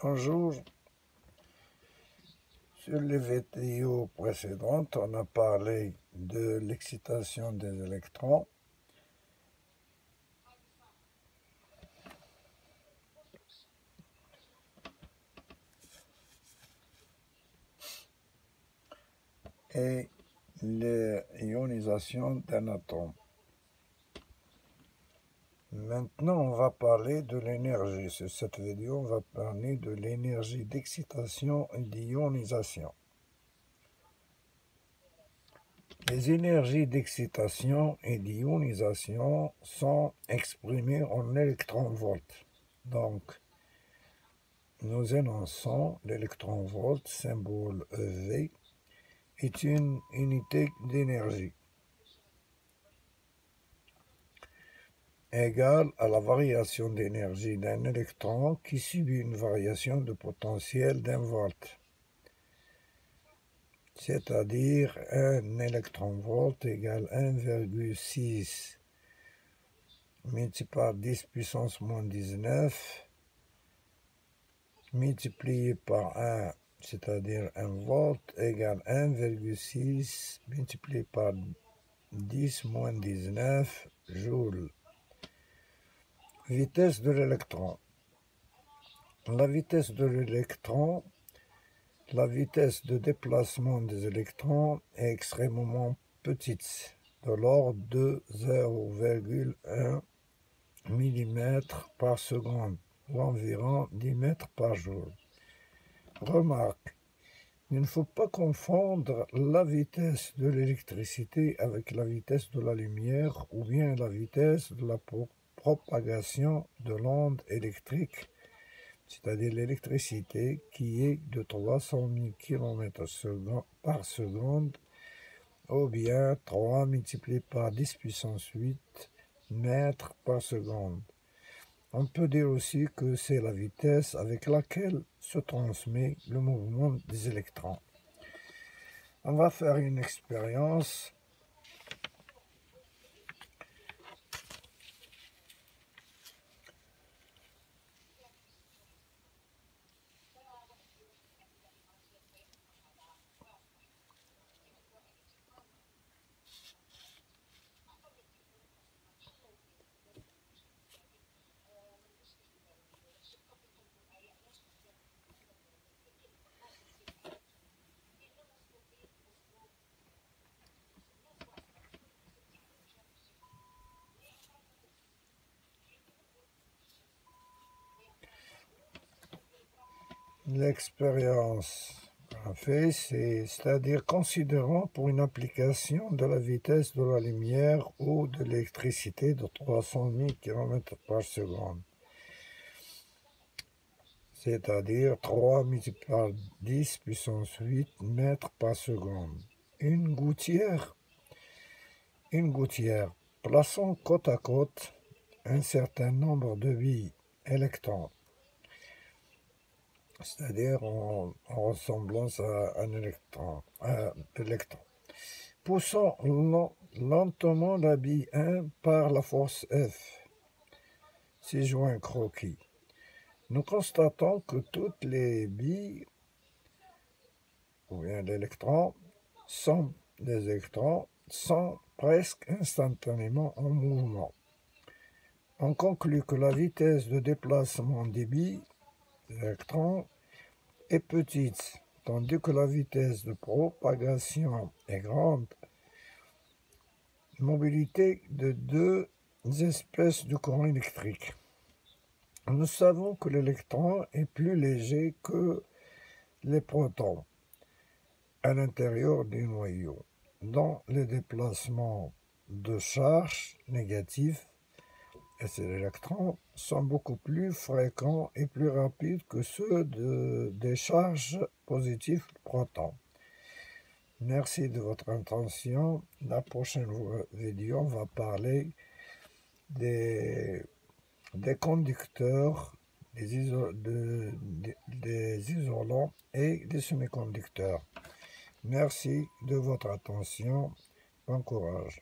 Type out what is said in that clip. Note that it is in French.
Bonjour, sur les vidéos précédentes, on a parlé de l'excitation des électrons. Et l'ionisation d'un atome. Maintenant, on va parler de l'énergie. Sur cette vidéo, on va parler de l'énergie d'excitation et d'ionisation. Les énergies d'excitation et d'ionisation sont exprimées en électronvolts. Donc, nous énonçons l'électronvolt, symbole EV, est une unité d'énergie égale à la variation d'énergie d'un électron qui subit une variation de potentiel d'un volt. C'est-à-dire un électronvolt égale 1,6 multiplié par 10 puissance moins 19 multiplié par 1, c'est-à-dire 1 volt, égale 1,6 multiplié par 10 moins 19 joules. Vitesse de l'électron. La vitesse de l'électron, la vitesse de déplacement des électrons est extrêmement petite, de l'ordre de 0,1 mm par seconde, ou environ 10 mètres par jour. Remarque, il ne faut pas confondre la vitesse de l'électricité avec la vitesse de la lumière ou bien la vitesse de la propagation de l'onde électrique, c'est-à-dire l'électricité qui est de 300 000 km par seconde ou bien 3 multiplié par 10 puissance 8 mètres par seconde. On peut dire aussi que c'est la vitesse avec laquelle se transmet le mouvement des électrons. On va faire une expérience. L'expérience qu'on fait, c'est-à-dire considérant pour une application de la vitesse de la lumière ou de l'électricité de 300 000 km par seconde, c'est-à-dire 3 multiplié par 10 puissance 8 mètres par seconde. Une gouttière. Plaçons côte à côte un certain nombre de billes électrons, c'est-à-dire en ressemblance à un électron. Poussons lentement la bille 1 par la force F. Si je vois un croquis, nous constatons que toutes les billes, ou bien les électrons, sont presque instantanément en mouvement. On conclut que la vitesse de déplacement des billes, des électrons, est petite, tandis que la vitesse de propagation est grande. Mobilité de deux espèces de courant électrique. Nous savons que l'électron est plus léger que les protons à l'intérieur du noyau, dont les déplacements de charge négatifs et ces électrons sont beaucoup plus fréquents et plus rapides que ceux des charges positives protons. Merci de votre attention. La prochaine vidéo, on va parler des conducteurs, des isolants et des semi-conducteurs. Merci de votre attention. Bon courage.